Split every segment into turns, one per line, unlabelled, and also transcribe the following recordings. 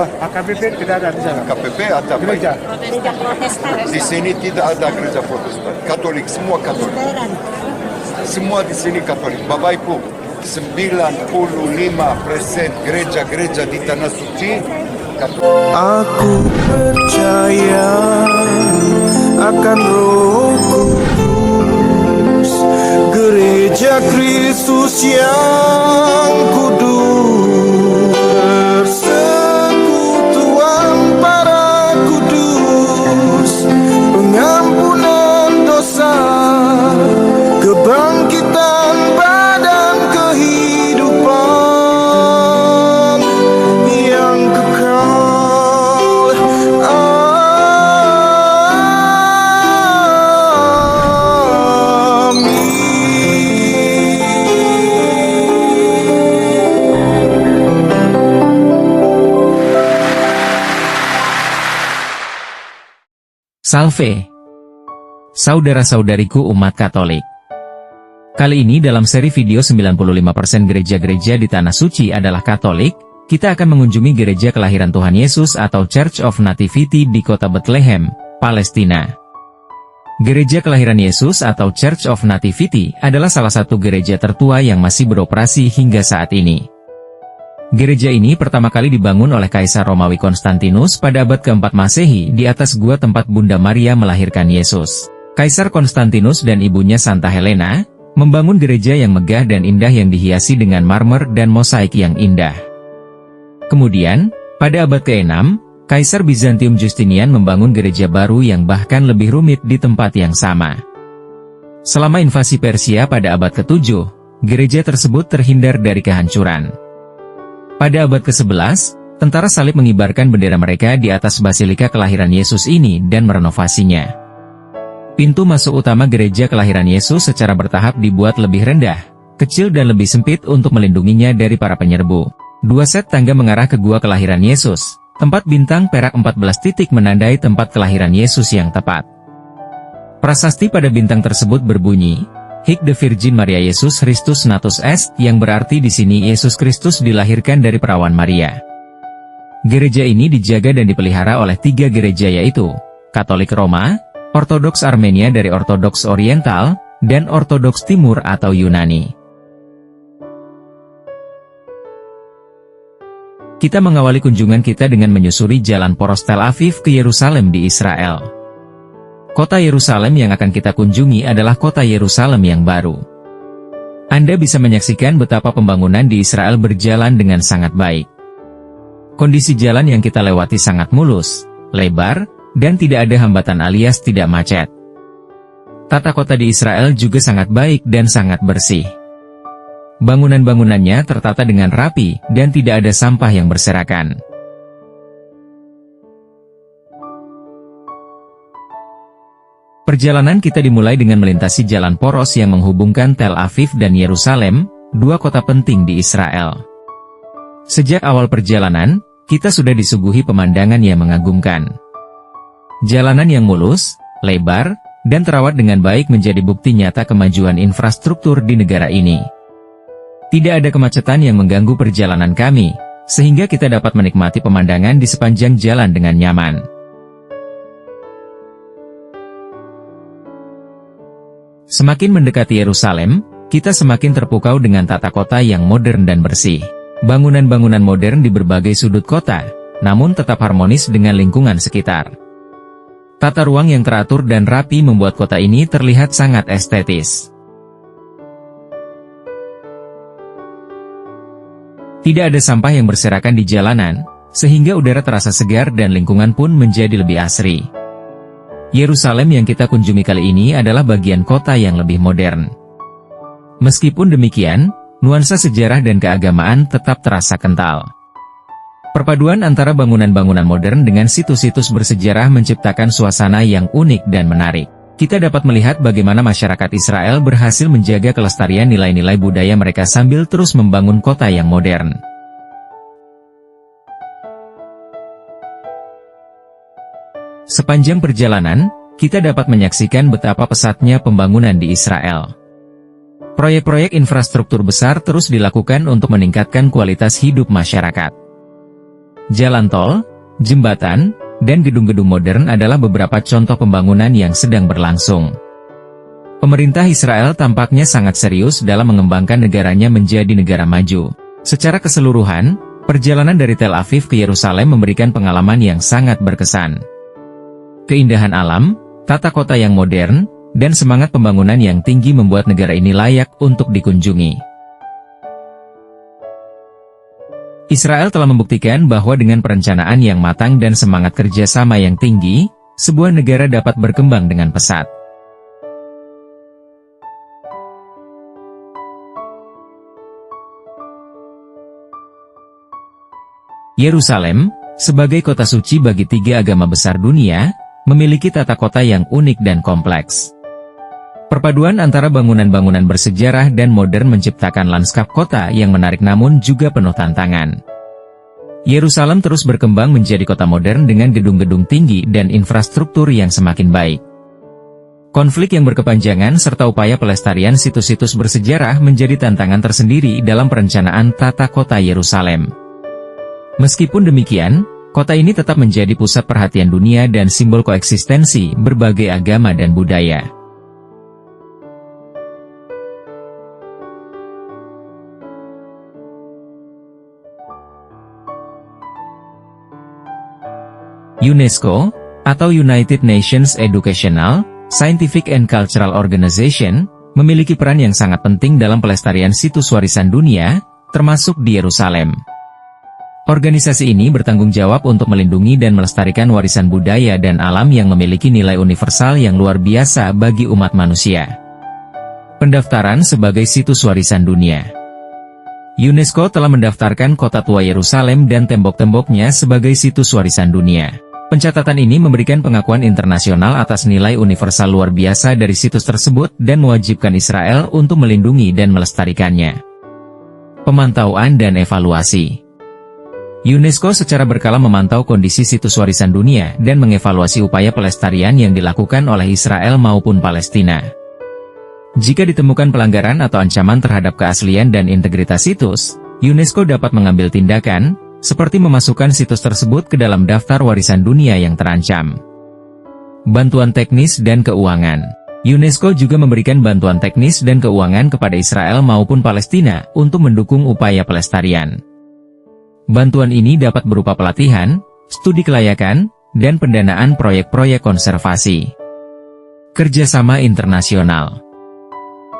AKBP tidak ada di sana.
KPP ada
Gereja.
Gereja Protestan.
di sini tidak ada gereja Protestan. Katolik, semua Katolik.
Lutheran.
Semua di sini Katolik. Bapak Ibu, 95% gereja-gereja di Tanah Suci Katolik.
Aku percaya akan Roh Kudus, Gereja Kristus yang kudus, persekutuan para kudus, pengampunan dosa, kebangkitan badan, kehidupan yang kekal.
Salve, saudara-saudariku umat Katolik. Kali ini dalam seri video 95% gereja-gereja di Tanah Suci adalah Katolik, kita akan mengunjungi gereja kelahiran Tuhan Yesus atau Church of Nativity di kota Bethlehem, Palestina. Gereja kelahiran Yesus atau Church of Nativity adalah salah satu gereja tertua yang masih beroperasi hingga saat ini. Gereja ini pertama kali dibangun oleh Kaisar Romawi Konstantinus pada abad keempat Masehi di atas gua tempat Bunda Maria melahirkan Yesus. Kaisar Konstantinus dan ibunya Santa Helena membangun gereja yang megah dan indah yang dihiasi dengan marmer dan mosaik yang indah. Kemudian, pada abad ke-6, Kaisar Bizantium Justinian membangun gereja baru yang bahkan lebih rumit di tempat yang sama. Selama invasi Persia pada abad ke-7, gereja tersebut terhindar dari kehancuran. Pada abad ke-11, tentara salib mengibarkan bendera mereka di atas basilika kelahiran Yesus ini dan merenovasinya. Pintu masuk utama gereja kelahiran Yesus secara bertahap dibuat lebih rendah, kecil dan lebih sempit untuk melindunginya dari para penyerbu. 2 set tangga mengarah ke gua kelahiran Yesus, tempat bintang perak 14 titik menandai tempat kelahiran Yesus yang tepat. Prasasti pada bintang tersebut berbunyi, Hic de Virgin Maria Yesus Christus natus est, yang berarti di sini Yesus Kristus dilahirkan dari perawan Maria. Gereja ini dijaga dan dipelihara oleh 3 gereja yaitu Katolik Roma, Ortodoks Armenia dari Ortodoks Oriental, dan Ortodoks Timur atau Yunani. Kita mengawali kunjungan kita dengan menyusuri jalan poros Tel Aviv ke Yerusalem di Israel. Kota Yerusalem yang akan kita kunjungi adalah kota Yerusalem yang baru. Anda bisa menyaksikan betapa pembangunan di Israel berjalan dengan sangat baik. Kondisi jalan yang kita lewati sangat mulus, lebar, dan tidak ada hambatan alias tidak macet. Tata kota di Israel juga sangat baik dan sangat bersih. Bangunan-bangunannya tertata dengan rapi dan tidak ada sampah yang berserakan. Perjalanan kita dimulai dengan melintasi jalan poros yang menghubungkan Tel Aviv dan Yerusalem, 2 kota penting di Israel. Sejak awal perjalanan, kita sudah disuguhi pemandangan yang mengagumkan. Jalanan yang mulus, lebar, dan terawat dengan baik menjadi bukti nyata kemajuan infrastruktur di negara ini. Tidak ada kemacetan yang mengganggu perjalanan kami, sehingga kita dapat menikmati pemandangan di sepanjang jalan dengan nyaman. Semakin mendekati Yerusalem, kita semakin terpukau dengan tata kota yang modern dan bersih. Bangunan-bangunan modern di berbagai sudut kota, namun tetap harmonis dengan lingkungan sekitar. Tata ruang yang teratur dan rapi membuat kota ini terlihat sangat estetis. Tidak ada sampah yang berserakan di jalanan, sehingga udara terasa segar dan lingkungan pun menjadi lebih asri. Yerusalem yang kita kunjungi kali ini adalah bagian kota yang lebih modern. Meskipun demikian, nuansa sejarah dan keagamaan tetap terasa kental. Perpaduan antara bangunan-bangunan modern dengan situs-situs bersejarah menciptakan suasana yang unik dan menarik. Kita dapat melihat bagaimana masyarakat Israel berhasil menjaga kelestarian nilai-nilai budaya mereka sambil terus membangun kota yang modern. Sepanjang perjalanan, kita dapat menyaksikan betapa pesatnya pembangunan di Israel. Proyek-proyek infrastruktur besar terus dilakukan untuk meningkatkan kualitas hidup masyarakat. Jalan tol, jembatan, dan gedung-gedung modern adalah beberapa contoh pembangunan yang sedang berlangsung. Pemerintah Israel tampaknya sangat serius dalam mengembangkan negaranya menjadi negara maju. Secara keseluruhan, perjalanan dari Tel Aviv ke Yerusalem memberikan pengalaman yang sangat berkesan. Keindahan alam, tata kota yang modern, dan semangat pembangunan yang tinggi membuat negara ini layak untuk dikunjungi. Israel telah membuktikan bahwa dengan perencanaan yang matang dan semangat kerjasama yang tinggi, sebuah negara dapat berkembang dengan pesat. Yerusalem, sebagai kota suci bagi 3 agama besar dunia, memiliki tata kota yang unik dan kompleks. Perpaduan antara bangunan-bangunan bersejarah dan modern menciptakan lanskap kota yang menarik namun juga penuh tantangan. Yerusalem terus berkembang menjadi kota modern dengan gedung-gedung tinggi dan infrastruktur yang semakin baik. Konflik yang berkepanjangan serta upaya pelestarian situs-situs bersejarah menjadi tantangan tersendiri dalam perencanaan tata kota Yerusalem. Meskipun demikian, kota ini tetap menjadi pusat perhatian dunia dan simbol koeksistensi berbagai agama dan budaya. UNESCO, atau United Nations Educational, Scientific and Cultural Organization, memiliki peran yang sangat penting dalam pelestarian situs warisan dunia, termasuk di Yerusalem. Organisasi ini bertanggung jawab untuk melindungi dan melestarikan warisan budaya dan alam yang memiliki nilai universal yang luar biasa bagi umat manusia. Pendaftaran sebagai situs warisan dunia. UNESCO telah mendaftarkan kota tua Yerusalem dan tembok-temboknya sebagai situs warisan dunia. Pencatatan ini memberikan pengakuan internasional atas nilai universal luar biasa dari situs tersebut dan mewajibkan Israel untuk melindungi dan melestarikannya. Pemantauan dan evaluasi. UNESCO secara berkala memantau kondisi situs warisan dunia dan mengevaluasi upaya pelestarian yang dilakukan oleh Israel maupun Palestina. Jika ditemukan pelanggaran atau ancaman terhadap keaslian dan integritas situs, UNESCO dapat mengambil tindakan, seperti memasukkan situs tersebut ke dalam daftar warisan dunia yang terancam. Bantuan teknis dan keuangan. UNESCO juga memberikan bantuan teknis dan keuangan kepada Israel maupun Palestina untuk mendukung upaya pelestarian. Bantuan ini dapat berupa pelatihan, studi kelayakan, dan pendanaan proyek-proyek konservasi. Kerjasama internasional.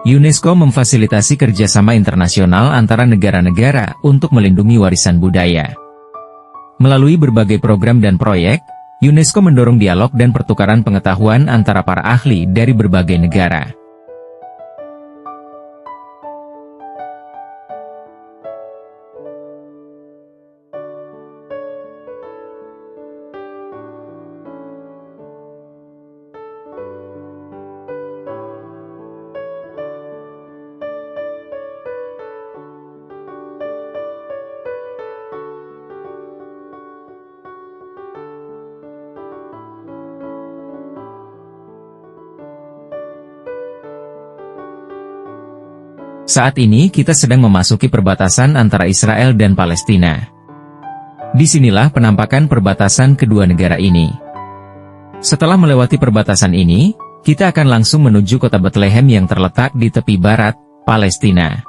UNESCO memfasilitasi kerjasama internasional antara negara-negara untuk melindungi warisan budaya. Melalui berbagai program dan proyek, UNESCO mendorong dialog dan pertukaran pengetahuan antara para ahli dari berbagai negara. Saat ini kita sedang memasuki perbatasan antara Israel dan Palestina. Disinilah penampakan perbatasan kedua negara ini. Setelah melewati perbatasan ini, kita akan langsung menuju kota Bethlehem yang terletak di tepi barat, Palestina.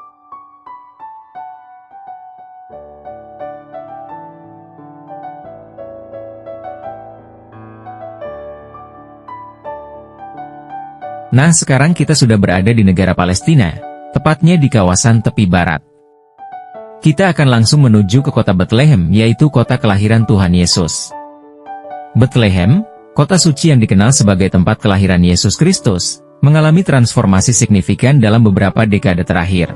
Nah, sekarang kita sudah berada di negara Palestina, tepatnya di kawasan tepi barat. Kita akan langsung menuju ke kota Bethlehem, yaitu kota kelahiran Tuhan Yesus. Bethlehem, kota suci yang dikenal sebagai tempat kelahiran Yesus Kristus, mengalami transformasi signifikan dalam beberapa dekade terakhir.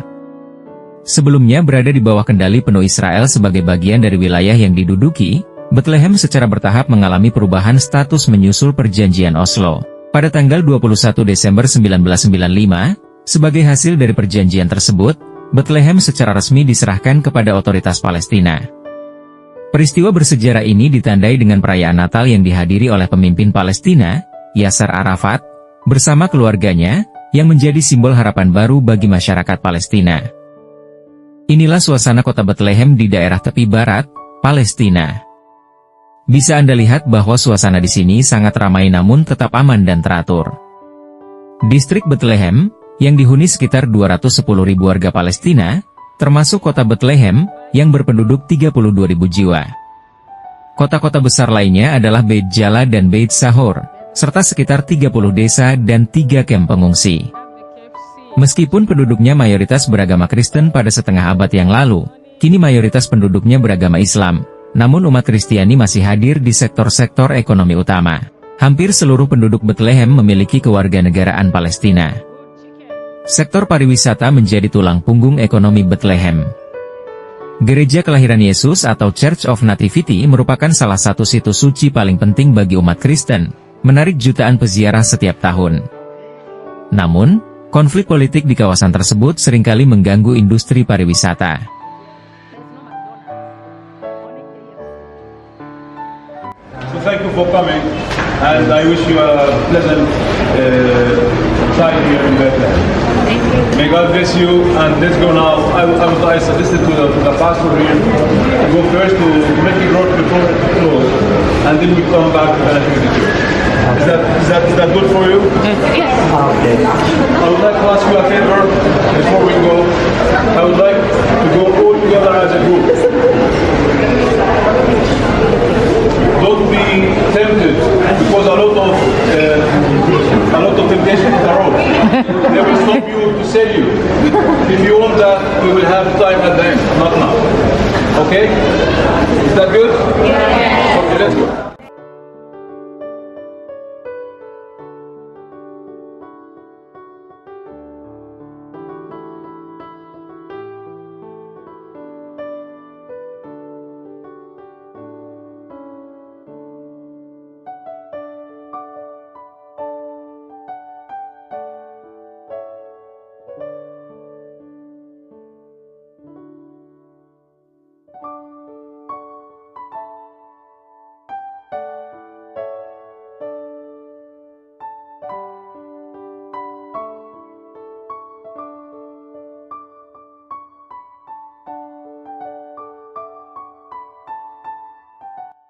Sebelumnya berada di bawah kendali penuh Israel sebagai bagian dari wilayah yang diduduki, Bethlehem secara bertahap mengalami perubahan status menyusul perjanjian Oslo. Pada tanggal 21 Desember 1995, sebagai hasil dari perjanjian tersebut, Bethlehem secara resmi diserahkan kepada otoritas Palestina. Peristiwa bersejarah ini ditandai dengan perayaan Natal yang dihadiri oleh pemimpin Palestina, Yasser Arafat, bersama keluarganya, yang menjadi simbol harapan baru bagi masyarakat Palestina. Inilah suasana kota Bethlehem di daerah tepi barat, Palestina. Bisa Anda lihat bahwa suasana di sini sangat ramai namun tetap aman dan teratur. Distrik Bethlehem, yang dihuni sekitar 210.000 warga Palestina, termasuk kota Bethlehem, yang berpenduduk 32.000 jiwa. Kota-kota besar lainnya adalah Beit Jala dan Beit Sahor, serta sekitar 30 desa dan 3 kamp pengungsi. Meskipun penduduknya mayoritas beragama Kristen pada setengah abad yang lalu, kini mayoritas penduduknya beragama Islam, namun umat Kristiani masih hadir di sektor-sektor ekonomi utama. Hampir seluruh penduduk Bethlehem memiliki kewarganegaraan Palestina. Sektor pariwisata menjadi tulang punggung ekonomi Bethlehem. Gereja Kelahiran Yesus atau Church of Nativity merupakan salah satu situs suci paling penting bagi umat Kristen, menarik jutaan peziarah setiap tahun. Namun, konflik politik di kawasan tersebut seringkali mengganggu industri pariwisata.
So thank you for coming, and I wish you a pleasant time here in Bethlehem. May God bless you, and let's go now. I suggested to the pastor here to go first to make the road before it close, and then we come back to the Nativity. Is that good for you?
Yes.
Okay. I would like to ask you a favor before we go. I would like to go all together as a group. Don't be tempted, because a lot of temptation in the road. They will stop you to sell you. If you want that, we will have time at the end, not now. Okay? Is that good? Yeah. Okay, let's go.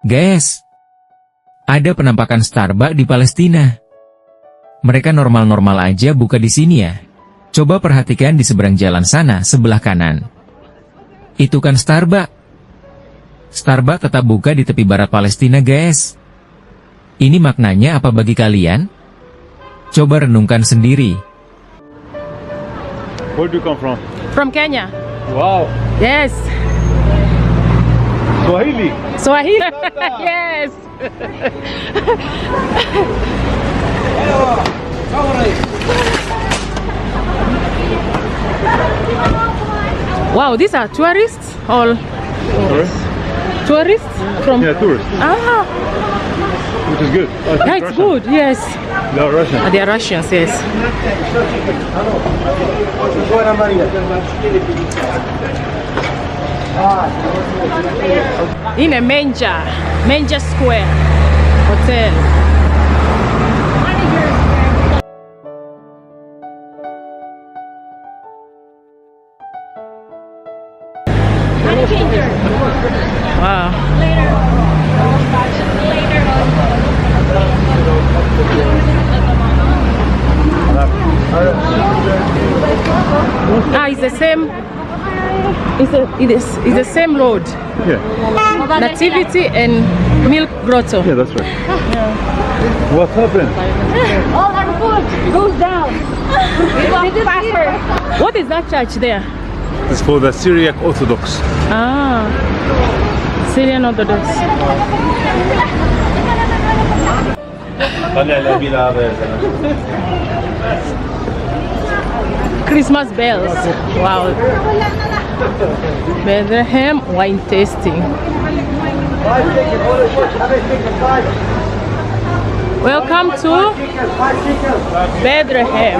Guys, ada penampakan Starbucks di Palestina. Mereka normal-normal aja buka di sini ya. Coba perhatikan di seberang jalan sana sebelah kanan. Itu kan Starbucks. Starbucks tetap buka di tepi barat Palestina guys. Ini maknanya apa bagi kalian? Coba renungkan sendiri.
Where do you come from?
From Kenya.
Wow.
Yes.
Swahili.
Swahili. Yes. Wow, these are tourists or
Sorry?
tourists from?
Yeah, tourists,
Ah,
which is good. Oh,
yeah, it's good. Yes.
They are Russian.
They are Russians. Yes. In a manger square hotel. Wow. Ah, it's the same. It's the same road.
Yeah.
Nativity and Milk Grotto.
Yeah, that's right. What happened?
All our food goes down. We walk faster.
What is that church there?
It's for the Syriac Orthodox.
Ah, Syrian Orthodox. Christmas bells. Wow. Bethlehem wine tasting. Welcome to Bethlehem.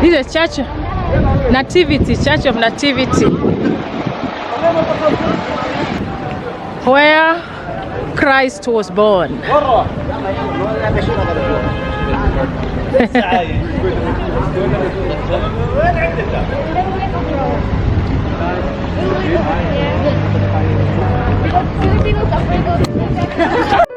This is a church, Nativity, Church of Nativity, where Christ was born.
Because Filipinos afraid of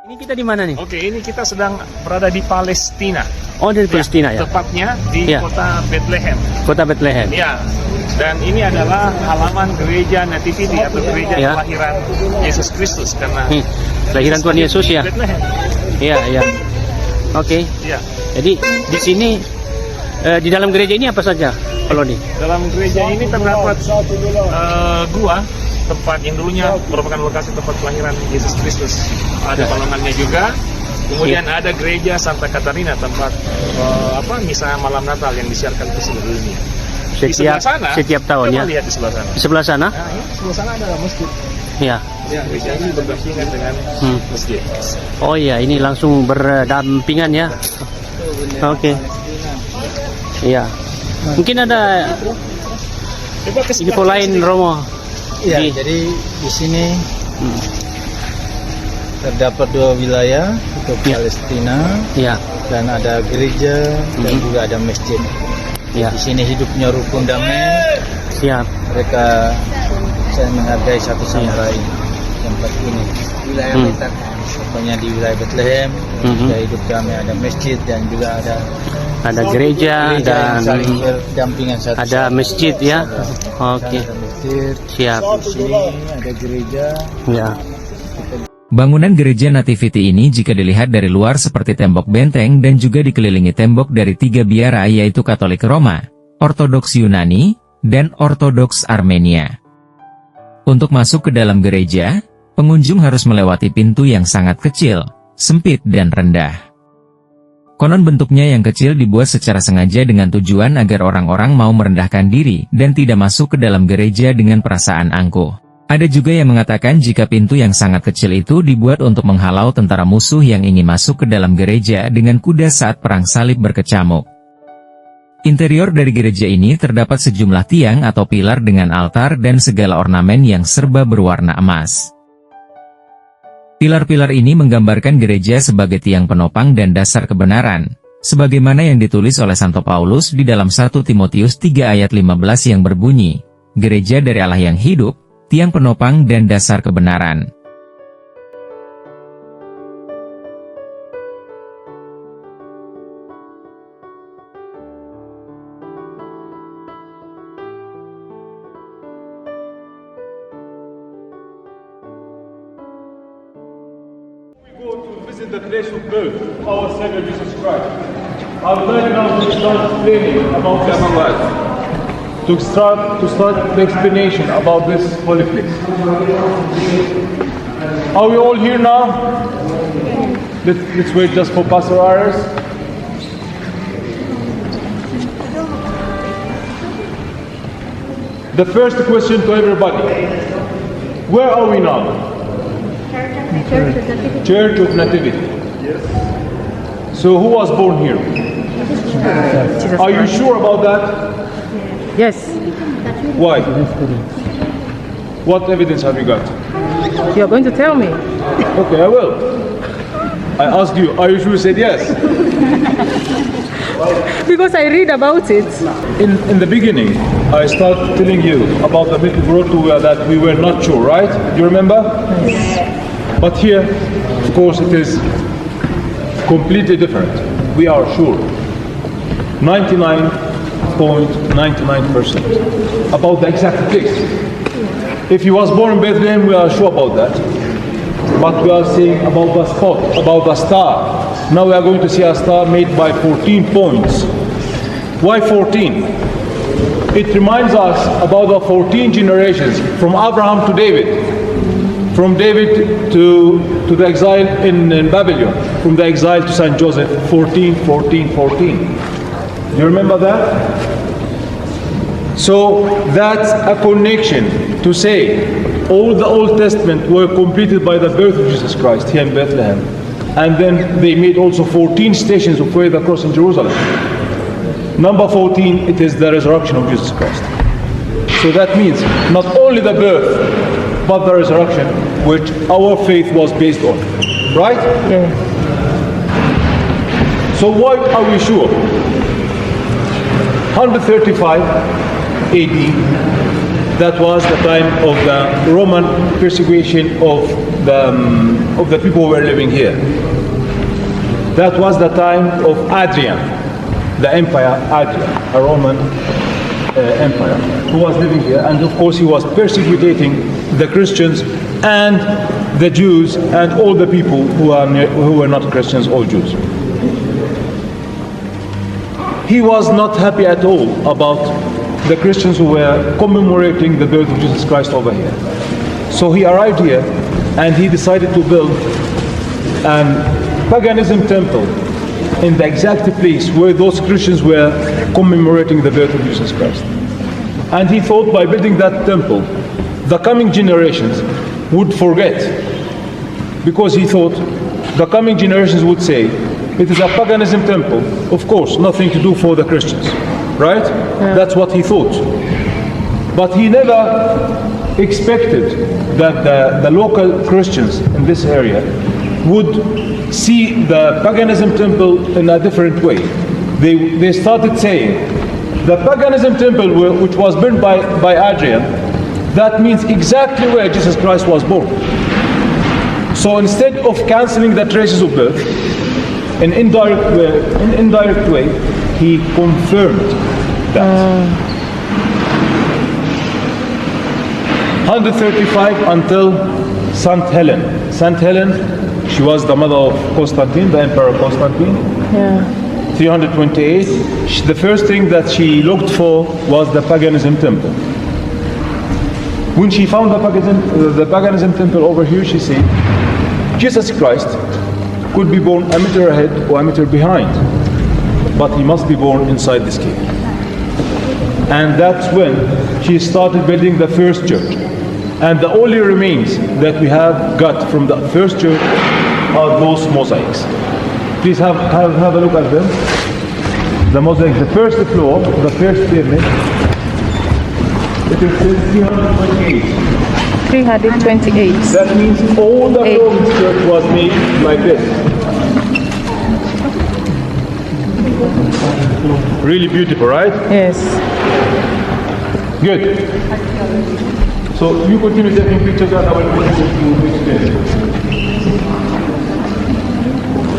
Ini kita di mana nih?
Oke, ini kita sedang berada di Palestina.
Oh, dari Palestina ya?
Tepatnya di
Ya.
kota Bethlehem.
Kota Bethlehem.
Ya. Dan ini adalah halaman gereja Nativity atau gereja
Ya.
kelahiran Yesus Kristus karena
Kelahiran Tuhan Yesus ya?
Bethlehem.
Iya, iya. Oke.
Ya.
Jadi di sini di dalam gereja ini apa saja, kalau nih?
Dalam gereja ini terdapat gua tempat yang dulunya merupakan lokasi tempat kelahiran Yesus Kristus. Ada balongannya juga. Kemudian ada gereja Santa Katarina tempat misa malam Natal yang disiarkan ke seluruh dunia. Di sebelah sana,
setiap tahun ya.
coba lihat di sebelah sana.
Di sebelah sana?
Nah, ini sebelah sana ada masjid.
Ya.
Ya, gereja ini berdampingan dengan masjid.
Oh iya, ini langsung berdampingan ya. Oke. Iya. Mungkin ada
Coba ke sebelah
info lain, Romo.
Iya,
Di-
jadi di sini terdapat dua wilayah, itu Palestina
Iya.
dan ada gereja dan juga ada masjid.
Iya.
Di sini hidupnya rukun damai.
Siap.
Mereka saya menghargai satu sama lain tempat ini. Wilayah Bethlehem, pokoknya di wilayah Bethlehem kita hidup damai. Ada masjid dan juga
Ada gereja
yang
dan
saling berdampingan satu
ada
sama
masjid ya. Oke.
Ada masjid.
Siap.
Di sini ada gereja.
Ya.
Bangunan gereja Nativity ini jika dilihat dari luar seperti tembok benteng dan juga dikelilingi tembok dari tiga biara yaitu Katolik Roma, Ortodoks Yunani, dan Ortodoks Armenia. Untuk masuk ke dalam gereja, pengunjung harus melewati pintu yang sangat kecil, sempit dan rendah. Konon bentuknya yang kecil dibuat secara sengaja dengan tujuan agar orang-orang mau merendahkan diri dan tidak masuk ke dalam gereja dengan perasaan angkuh. Ada juga yang mengatakan jika pintu yang sangat kecil itu dibuat untuk menghalau tentara musuh yang ingin masuk ke dalam gereja dengan kuda saat perang salib berkecamuk. Interior dari gereja ini terdapat sejumlah tiang atau pilar dengan altar dan segala ornamen yang serba berwarna emas. Pilar-pilar ini menggambarkan gereja sebagai tiang penopang dan dasar kebenaran, sebagaimana yang ditulis oleh Santo Paulus di dalam 1 Timotius 3 ayat 15 yang berbunyi, "Gereja dari Allah yang hidup, tiang penopang dan dasar kebenaran."
Go to visit the place of birth, our Savior Jesus Christ. I would like now to start explaining about this life. To start the explanation about this holy place. Are we all here now? Let's wait just for Pastor Ares. The first question to everybody. Where are we now? Church of Nativity. Yes. So who was born here? Are you sure about that?
Yes,
Why? What evidence have you got?
you're going to tell me.
Okay, I will. I asked you, are you sure you said yes?
Because I read about it.
In the beginning, I started telling you about the myth brought to that we were not sure, right? Do you remember? But here, of course, it is completely different. We are sure. 99.99% about the exact place. If he was born in Bethlehem, we are sure about that. But we are saying about the spot, about the star. Now we are going to see a star made by 14 points. Why 14? it reminds us about the 14 generations from Abraham to David, from David to the exile in Babylon, from the exile to Saint Joseph, 14, 14, 14. Do you remember that? So that's a connection to say all the Old Testament were completed by the birth of Jesus Christ here in Bethlehem. And then they made also 14 stations of where the cross in Jerusalem. Number 14, it is the resurrection of Jesus Christ. So that means not only the birth, but the resurrection, which our faith was based on. Right?
Yeah.
So why are we sure? 135 AD, that was the time of the Roman persecution of the people who were living here. That was the time of Adrian, the empire Adrian, a Roman empire, who was living here, and of course he was persecuting the Christians and the Jews and all the people who were not Christians or Jews. He was not happy at all about the Christians who were commemorating the birth of Jesus Christ over here. So he arrived here and he decided to build a paganism temple in the exact place where those Christians were commemorating the birth of Jesus Christ. And he thought by building that temple, the coming generations would forget, because he thought the coming generations would say, it is a paganism temple, of course, nothing to do for the Christians, right? Yeah. That's what he thought. But he never expected that the local Christians in this area would see the paganism temple in a different way. They started saying, the paganism temple which was built by Adrian, that means exactly where Jesus Christ was born. So instead of cancelling the traces of birth, in indirect way, he confirmed that. 135 until Saint Helen. Saint Helen, she was the mother of Constantine, the Emperor Constantine.
Yeah.
328. The first thing that she looked for was the paganism temple. When she found the paganism temple over here, she said, Jesus Christ could be born a meter ahead or a meter behind, but he must be born inside this cave. And that's when she started building the first church. And the only remains that we have got from the first church are those mosaics. Please have a look at them. The mosaic, the first floor, the first pyramid, it is 328.
328.
That means all the Roman church was made like this. Really beautiful, right?
Yes.
Good. So you continue taking pictures and I will put it to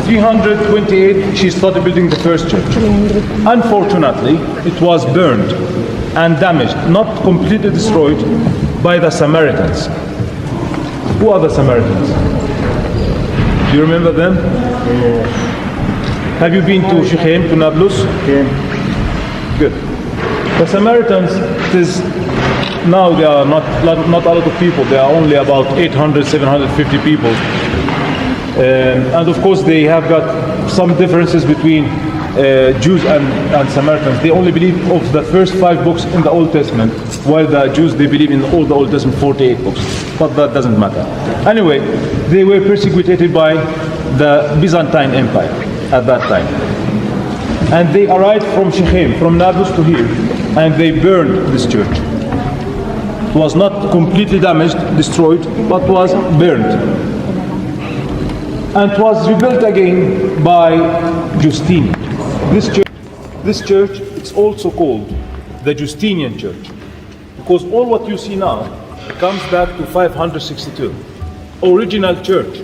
328, she started building the first church. Unfortunately, it was burned and damaged, not completely destroyed, by the Samaritans. Who are the Samaritans? Do you remember them? Have you been to Shechem, to Nablus? Good. The Samaritans, now they are not a lot of people. There are only about 800, 750 people. And of course they have got some differences between Jews and Samaritans. They only believe of the first 5 books in the Old Testament, while the Jews, they believe in all the Old Testament 48 books. But that doesn't matter. Anyway, they were persecuted by the Byzantine Empire at that time. And they arrived from Shechem, from Nablus to here, and they burned this church. It was not completely damaged, destroyed, but was burned. And it was rebuilt again by Justinian. This church is also called the Justinian Church, because all what you see now comes back to 562. Original church,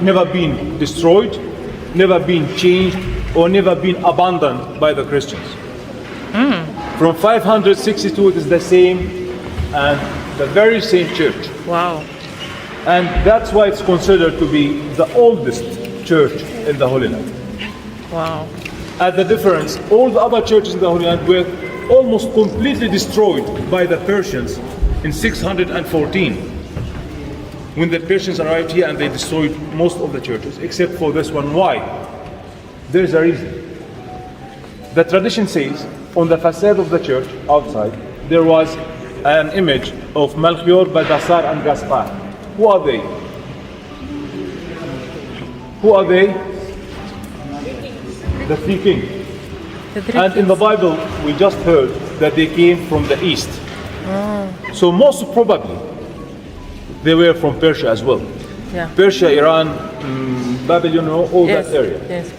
never been destroyed, never been changed, or never been abandoned by the Christians. From 562 it is the same, and the very same church.
Wow.
And that's why it's considered to be the oldest church in the Holy Land.
Wow.
At the difference, all the other churches in the Holy Land were almost completely destroyed by the Persians in 614. When the Persians arrived here and they destroyed most of the churches, except for this one. Why? There's a reason. The tradition says on the facade of the church outside there was an image of Melchior, Balthasar and Gaspar. Who are they? Who are they? The three kings. And in the Bible we just heard that they came from the east. So most probably they were from Persia as well.
Yeah.
Persia, Iran, Babylon, all
Yes.
that area.
Yes.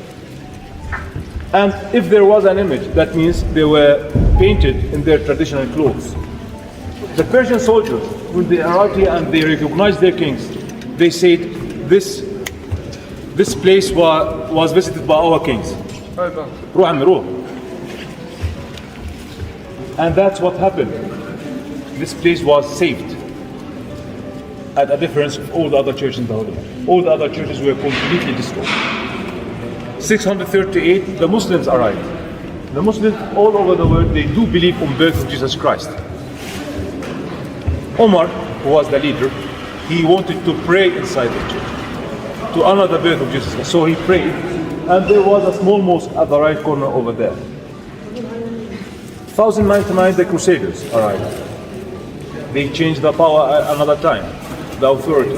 And if there was an image, that means they were painted in their traditional clothes. The Persian soldiers, when they arrived here and they recognized their kings, they said, this place was visited by our kings. And that's what happened. This place was saved. At a difference of all the other churches in the Holy Land. All the other churches were completely destroyed. 638, the Muslims arrived. The Muslims all over the world, they do believe on birth of Jesus Christ. Omar, who was the leader, he wanted to pray inside the church to honor the birth of Jesus Christ. So he prayed, and there was a small mosque at the right corner over there. 1099, the Crusaders arrived. They changed the power another time. The authority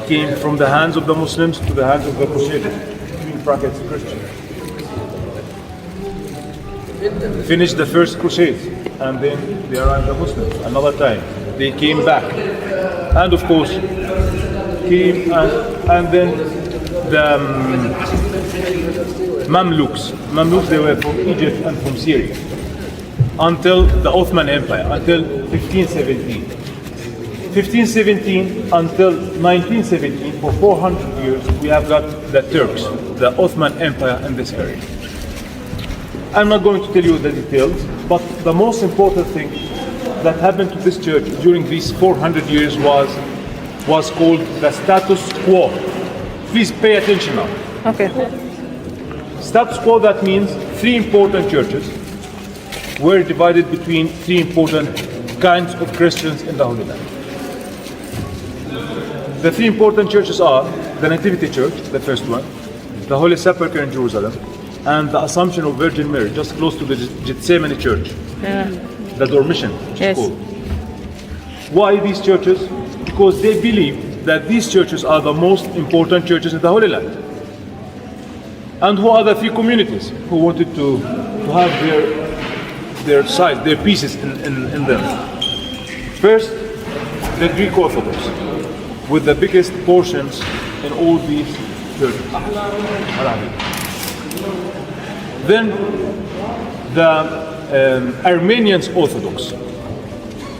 came from the hands of the Muslims to the hands of the Crusaders, in brackets Christians. Finished the first crusade, and then they arrived the Muslims another time. They came back, and of course came and then the Mamluks, they were from Egypt and from Syria until the Ottoman Empire, until 1517. 1517 until 1917, for 400 years, we have got the Turks, the Ottoman Empire in this area. I'm not going to tell you the details, but the most important thing that happened to this church during these 400 years was called the status quo. Please pay attention now.
Okay.
Status quo, that means three important churches were divided between three important kinds of Christians in the Holy Land. The three important churches are the Nativity Church, the first one, the Holy Sepulchre in Jerusalem, and the Assumption of Virgin Mary, just close to the Gethsemane Church, the Dormition, which is called. Why these churches? Because they believe that these churches are the most important churches in the Holy Land. And who are the three communities who wanted to have their side, their pieces in them? First, the Greek Orthodox, with the biggest portions in all these churches. Then the Armenians Orthodox,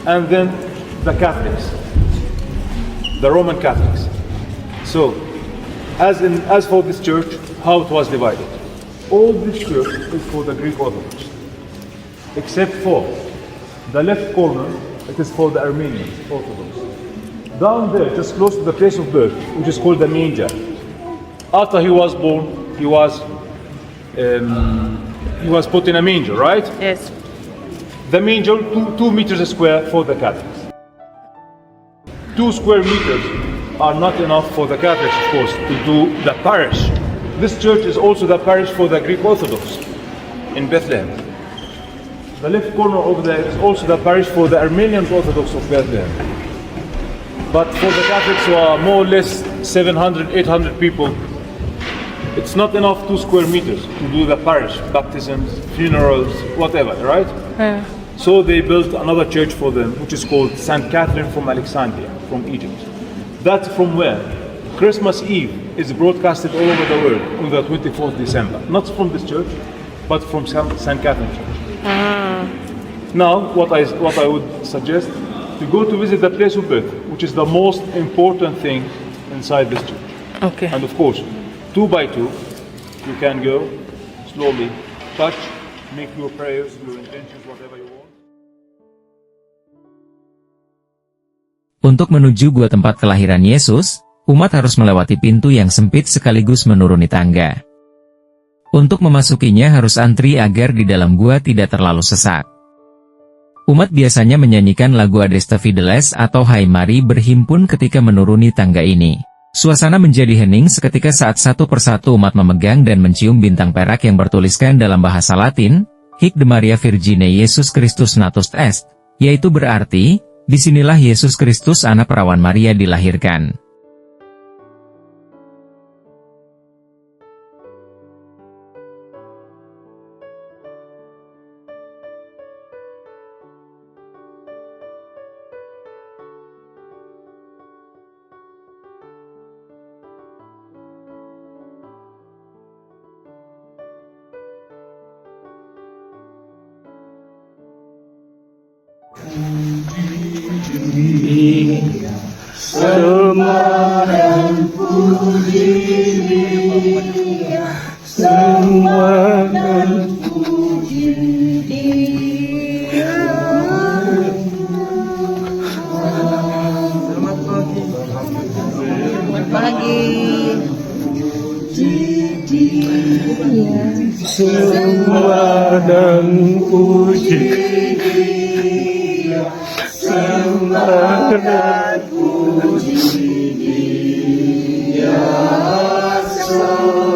and then the Catholics, the Roman Catholics. So, as for this church, how it was divided. All this church is for the Greek Orthodox, except for the left corner, it is for the Armenian Orthodox. Down there, just close to the place of birth, which is called the manger. After he was born, he was put in a manger, right?
Yes.
The manger, 2 meters square for the Catholics. 2 square meters are not enough for the Catholics, of course, to do the parish. This church is also the parish for the Greek Orthodox in Bethlehem. The left corner over there is also the parish for the Armenian Orthodox of Bethlehem. But for the Catholics, who are more or less 700, 800 people, it's not enough 2 square meters to do the parish, baptisms, funerals, whatever, right? So they built another church for them, which is called St. Catherine from Alexandria, from Egypt. That's from where Christmas Eve is broadcasted all over the world on the 24th December. Not from this church, but from St. Catherine Church. Now, what I would suggest, to go to visit the place of birth, which is the most important thing inside this church.
Okay.
And of course, 2 by 2, you can go slowly, touch, make your prayers, your intentions, whatever you want.
Untuk menuju gua tempat kelahiran Yesus, umat harus melewati pintu yang sempit sekaligus menuruni tangga. Untuk memasukinya harus antri agar di dalam gua tidak terlalu sesak. Umat biasanya menyanyikan lagu Adeste Fideles atau Hai Mari berhimpun ketika menuruni tangga ini. Suasana menjadi hening seketika saat satu persatu umat memegang dan mencium bintang perak yang bertuliskan dalam bahasa Latin, Hic de Maria Virgine Iesus Christus Natus Est, yaitu berarti, disinilah Yesus Kristus anak perawan Maria dilahirkan.
Semua dan puji Dia, sembah dan puji Dia selalu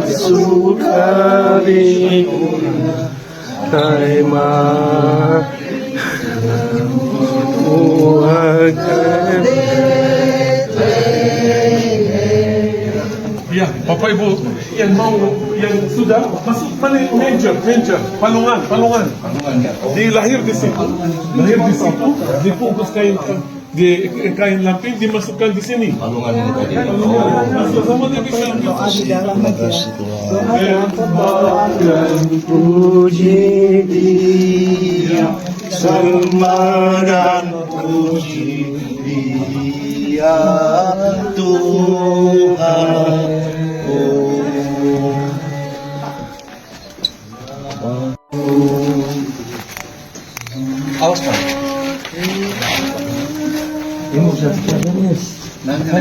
Sukari Taimah
Ya, Bapak Ibu yang mau, yang sudah masuk major, palungan. Dilahir di situ, dibungkus kain lampin, dimasukkan di sini. Palungan. Masuk sama dia bisa.
Puji Dia, sembah dan puji Dia, Tuhan.
Awas Pak. Ini bisa Yes. Nanti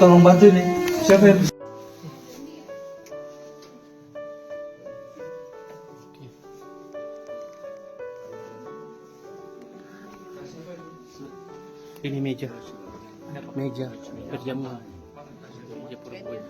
tolong bantu nih. Siapa yang
Ini meja berjamuan. Meja perempuan.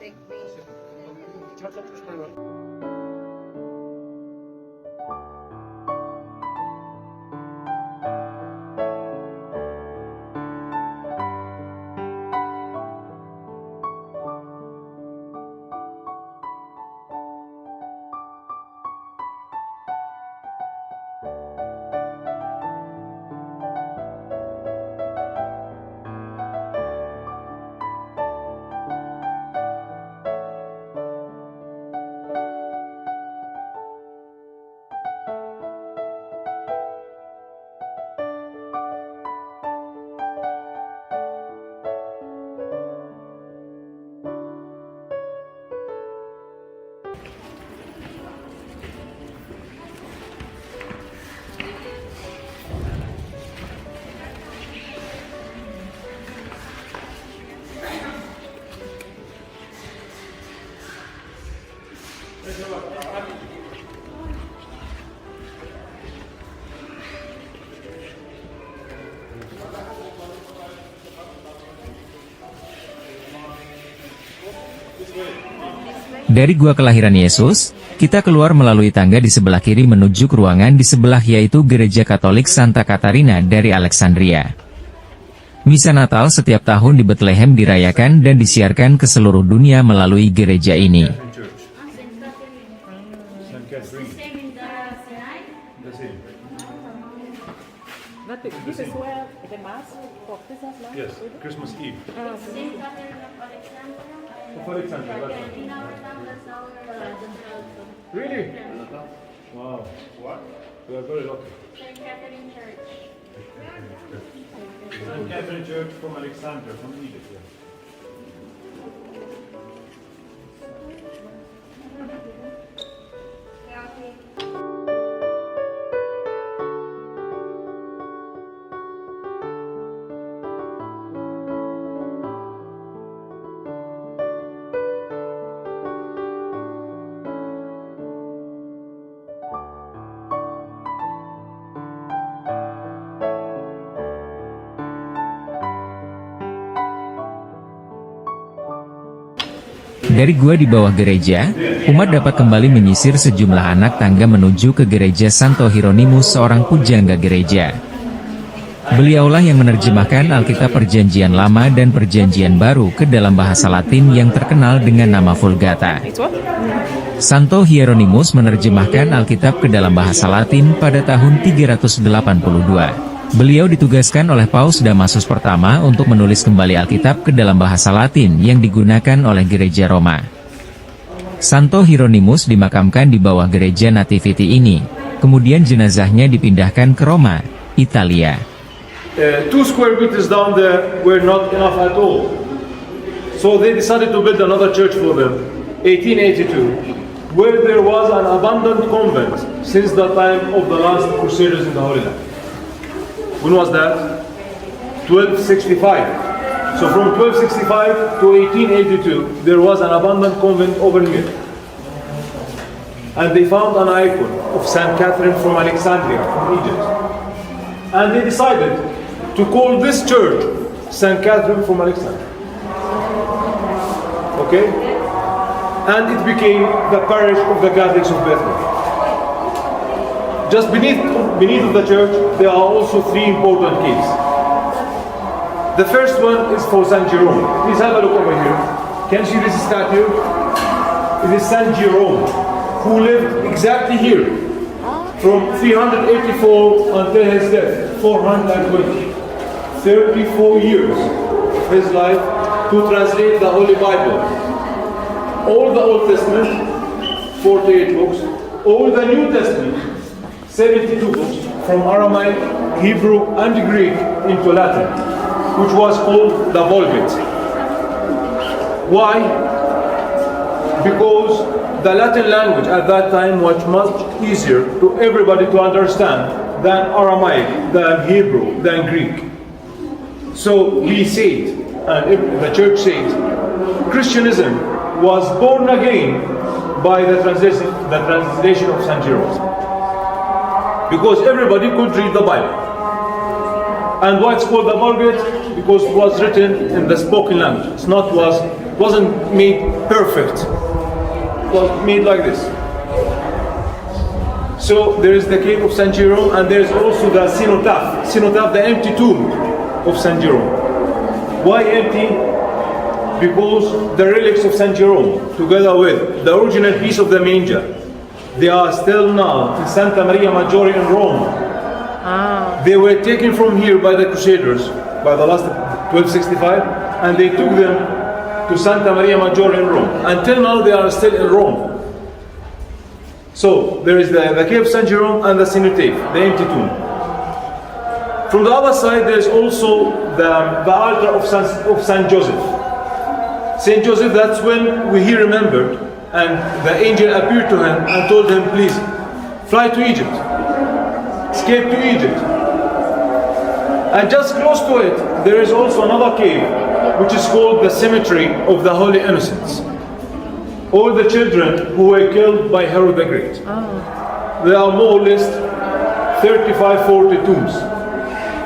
Dari gua kelahiran Yesus, kita keluar melalui tangga di sebelah kiri menuju ke ruangan di sebelah yaitu Gereja Katolik Santa Katarina dari Alexandria. Misa Natal setiap tahun di Bethlehem dirayakan dan disiarkan ke seluruh dunia melalui gereja ini.
This is where the mass for Christmas light?
Yes, Christmas Eve.
Saint Catherine of Alexandria.
Of Alexandria, that's right.
In our town, that's our also.
Really? Wow. What? We are very lucky.
Saint Catherine Church.
St. Catherine Church from Alexandria, from Egypt. Yeah.
Dari gua di bawah gereja, umat dapat kembali menyisir sejumlah anak tangga menuju ke gereja Santo Hieronymus, seorang pujangga gereja. Beliaulah yang menerjemahkan Alkitab Perjanjian Lama dan Perjanjian Baru ke dalam bahasa Latin yang terkenal dengan nama Vulgata. Santo Hieronymus menerjemahkan Alkitab ke dalam bahasa Latin pada tahun 382. Beliau ditugaskan oleh Paus Damasus pertama untuk menulis kembali Alkitab ke dalam bahasa Latin yang digunakan oleh Gereja Roma. Santo Hieronymus dimakamkan di bawah gereja Nativity ini, kemudian jenazahnya dipindahkan ke Roma, Italia.
2 square meters down there were not enough at all. So they decided to build another church for them, 1882, where there was an abandoned convent since the time of the last Crusaders in the Holy Land. When was that? 1265. So from 1265 to 1882, there was an abandoned convent over here. And they found an icon of Saint Catherine from Alexandria, from Egypt. And they decided to call this church Saint Catherine from Alexandria. Okay? And it became the parish of the Catholics of Bethlehem. Just beneath the church, there are also 3 important caves. The first one is for Saint Jerome. Please have a look over here. Can you see this statue? It is Saint Jerome, who lived exactly here from 384 until his death, 420. 34 years of his life to translate the Holy Bible. All the Old Testament, 48 books. All the New Testament, 72 books, from Aramaic, Hebrew, and Greek into Latin, which was called the Vulgate. Why? Because the Latin language at that time was much easier to everybody to understand than Aramaic, than Hebrew, than Greek. So we said, and the church said, Christianism was born again by the translation of Saint Jerome. Because everybody could read the Bible. And why it's called the Vulgate? Because it was written in the spoken language. Wasn't made perfect. It was made like this. So there is the cave of Saint Jerome, and there is also the cenotaph. Cenotaph, the empty tomb of Saint Jerome. Why empty? Because the relics of Saint Jerome, together with the original piece of the manger, they are still now in Santa Maria Maggiore in Rome. They were taken from here by the Crusaders, by the last 1265, and they took them to Santa Maria Maggiore in Rome. Until now they are still in Rome. So there is the cave of Saint Jerome and the cenotaph, the empty tomb. From the other side, there is also the altar of Saint Joseph. Saint Joseph, that's when he remembered, and the angel appeared to him and told him, please, fly to Egypt, escape to Egypt. And just close to it, there is also another cave, which is called the Cemetery of the Holy Innocents. All the children who were killed by Herod the Great. There are more or less 35-40 tombs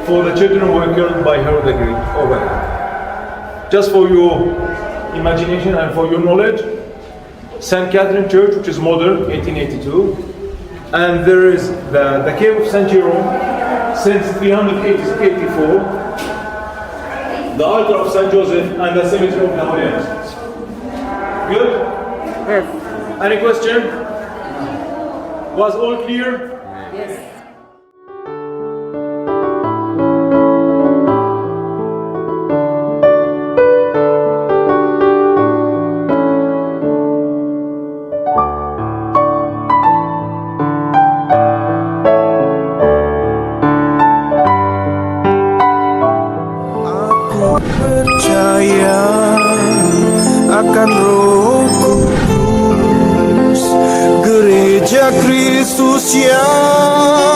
for the children who were killed by Herod the Great over here. Just for your imagination and for your knowledge, St. Catherine Church, which is modern, 1882, and there is the cave of Saint Jerome since 384, the altar of Saint Joseph, and the cemetery of the Holy Innocents. Good?
Yes.
Any question? Was all clear?
Yes.
Percaya akan Roh Kudus, Gereja Kristus yang